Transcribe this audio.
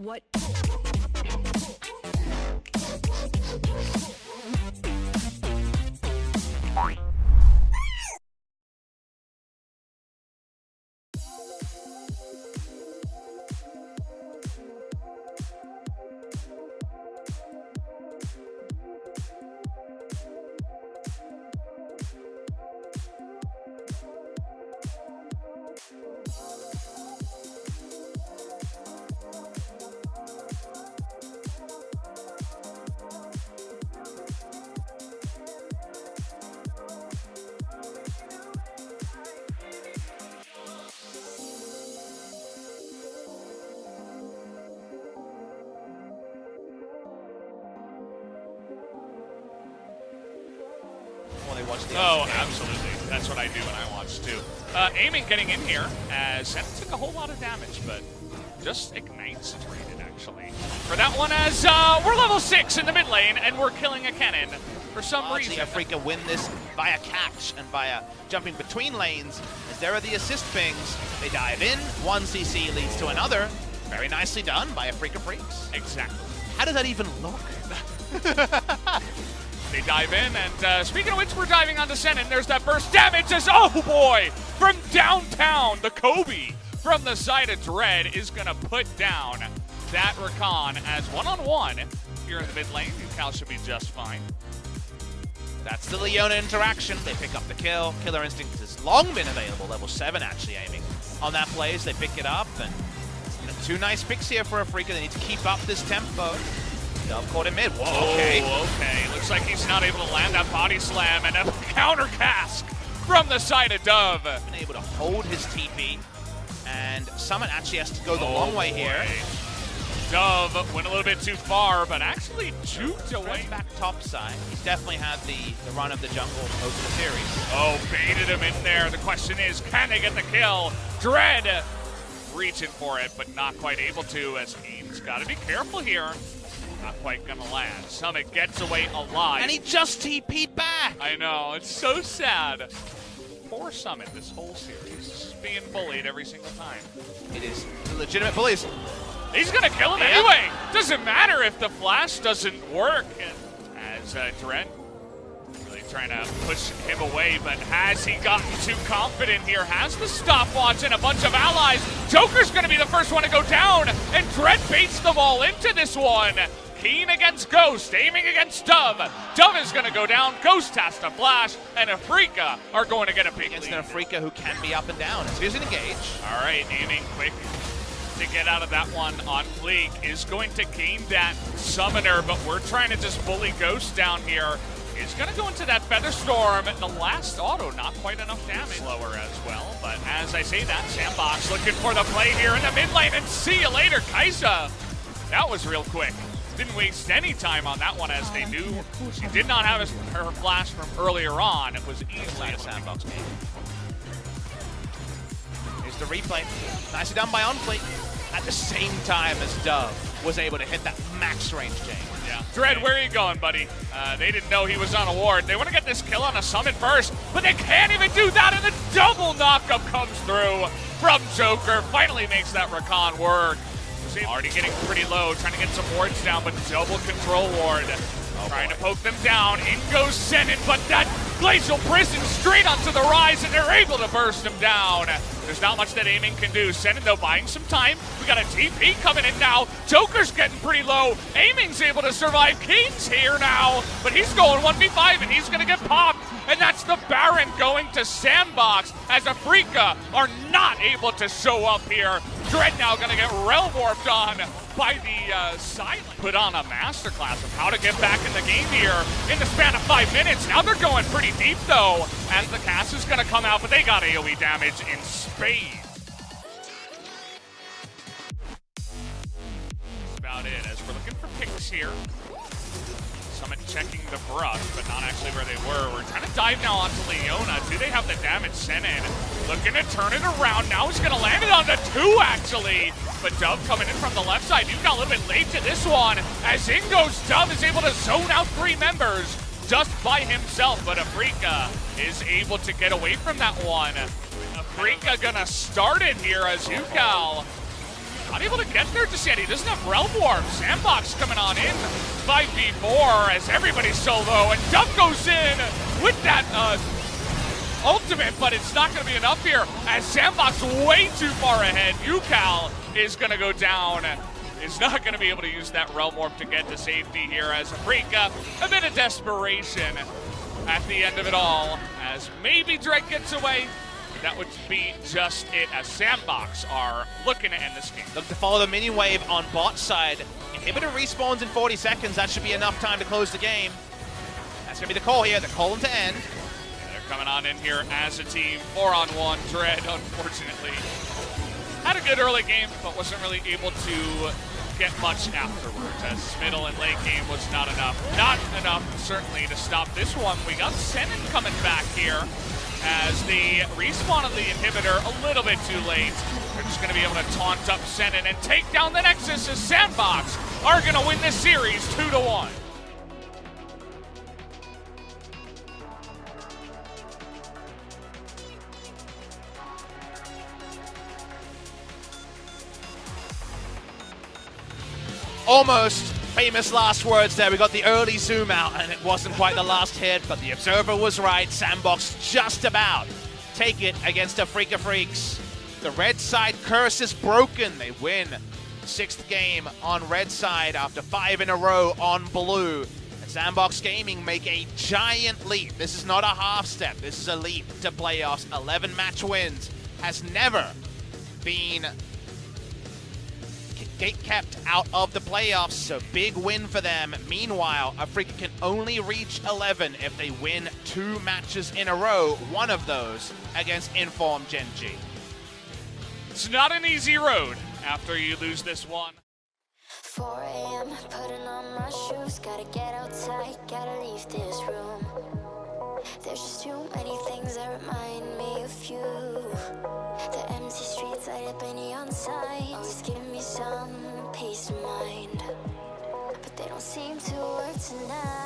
What? Oh, absolutely. That's what I do when I watch, too. Aiming getting in here, as Senna took a whole lot of damage, but just ignites traded, actually. For that one, as we're level 6 in the mid lane, and we're killing a cannon for some reason. Afrika win this via catch and via jumping between lanes. As there are the assist pings, they dive in. One CC leads to another. Very nicely done by Afrika Freaks. Exactly. How does that even look? They dive in, and speaking of which, we're diving onto Sen, and there's that burst damage as, oh boy, from downtown, the Kobe from the side of Dread is gonna put down that Rakan as one-on-one here in the mid lane. Cal should be just fine. That's the Leona interaction. They pick up the kill. Killer Instinct has long been available, level 7 actually aiming on that plays. They pick it up, and two nice picks here for Afrika. They need to keep up this tempo. Dove caught him mid. Whoa, okay. Okay. Looks like he's not able to land that body slam, and a counter cask from the side of Dove. Been able to hold his TP, and Summit actually has to go the long way here. Dove went a little bit too far, but actually juked away. Back top side. He's definitely had the run of the jungle over the series. Oh, baited him in there. The question is, can they get the kill? Dread reaching for it, but not quite able to, as he's got to be careful here. Not quite gonna land. Summit gets away alive. And he just TP'd back. I know, it's so sad. Poor Summit this whole series. Being bullied every single time. It is legitimate bullies. He's gonna kill him anyway. Doesn't matter if the flash doesn't work. As Dread really trying to push him away, but has he gotten too confident here? Has the stopwatch and a bunch of allies. Joker's gonna be the first one to go down, and Dread baits them all into this one. Keen against Ghost, aiming against Dove. Dove is going to go down, Ghost has to flash, and Afrika are going to get a big against lead. an Afrika who can be up and down. So he's engage. All right, aiming quick to get out of that one. Onfleek is going to gain that summoner, but we're trying to just bully Ghost down here. He's going to go into that Feather Storm. The last auto, not quite enough damage. Slower as well, but as I say that, Sandbox looking for the play here in the mid lane, and see you later, Kaisa. That was real quick. Didn't waste any time on that one, as they knew she did not have her flash from earlier on. It was easily a Sandbox game. Here's the replay. Nicely done by Onfleek. At the same time as Dove was able to hit that max range game. Yeah. Dread, where are you going, buddy? They didn't know he was on a ward. They want to get this kill on a Summit first, but they can't even do that, and the double knockup comes through from Joker. Finally makes that Rakan work. Already getting pretty low, trying to get some wards down, but double control ward. Trying to poke them down. In goes Senin, but that Glacial Prison straight onto the rise, and they're able to burst him down. There's not much that aiming can do. Senin, though, buying some time. We got a TP coming in now. Joker's getting pretty low. Aiming's able to survive. King's here now, but he's going 1v5, and he's going to get popped. And that's the Baron going to Sandbox, as Afrika are not able to show up here. Dread now going to get Rel warped on by the Silent. Put on a masterclass of how to get back in the game here in the span of 5 minutes. Now they're going pretty deep, though, as the cast is going to come out, but they got AoE damage in spades. That's about it, as we're looking for picks here. Summit checking the brush, but not actually where they were. We're trying to dive now onto Leona. Do they have the damage sent in? Looking to turn it around. Now he's going to land it on the 2, actually. But Dove coming in from the left side. You got a little bit late to this one. As in goes Dove, is able to zone out 3 members just by himself. But Afrika is able to get away from that one. Afrika going to start it here as Yukal Not able to get there just yet. He doesn't have Realm Warp. Sandbox coming on in 5v4 as everybody's solo, and Duck goes in with that ultimate, but it's not going to be enough here as Sandbox way too far ahead. UCal is going to go down. Is not going to be able to use that Realm Warp to get to safety here as Afrika, a bit of desperation at the end of it all as maybe Drake gets away. That would be just it as Sandbox are looking to end this game. Look to follow the mini wave on bot side. Inhibitor respawns in 40 seconds. That should be enough time to close the game. That's going to be the call here. The call to end. They're coming on in here as a team. 4-on-1. Dread, unfortunately, had a good early game, but wasn't really able to get much afterwards as middle and late game was not enough. Not enough, certainly, to stop this one. We got Senin coming back here as the respawn of the inhibitor a little bit too late. They're just going to be able to taunt up Senin and take down the Nexus as Sandbox are going to win this series 2-1. Almost famous last words there. We got the early zoom out and it wasn't quite the last hit, but the observer was right. Sandbox just about take it against Afrika Freaks. The red side curse is broken. They win 6th game on red side after 5 in a row on blue. And Sandbox Gaming make a giant leap. This is not a half step. This is a leap to playoffs. 11 match wins. Has never been kept out of the playoffs, so big win for them. Meanwhile, Afrika can only reach 11 if they win 2 matches in a row, one of those against Inform Gen G. It's not an easy road after you lose this one. 4 a.m. putting on my shoes, gotta get outside, gotta leave this room. There's just too many things that remind me of you. The empty streets light up a neon signs, always give me some peace of mind, but they don't seem to work tonight.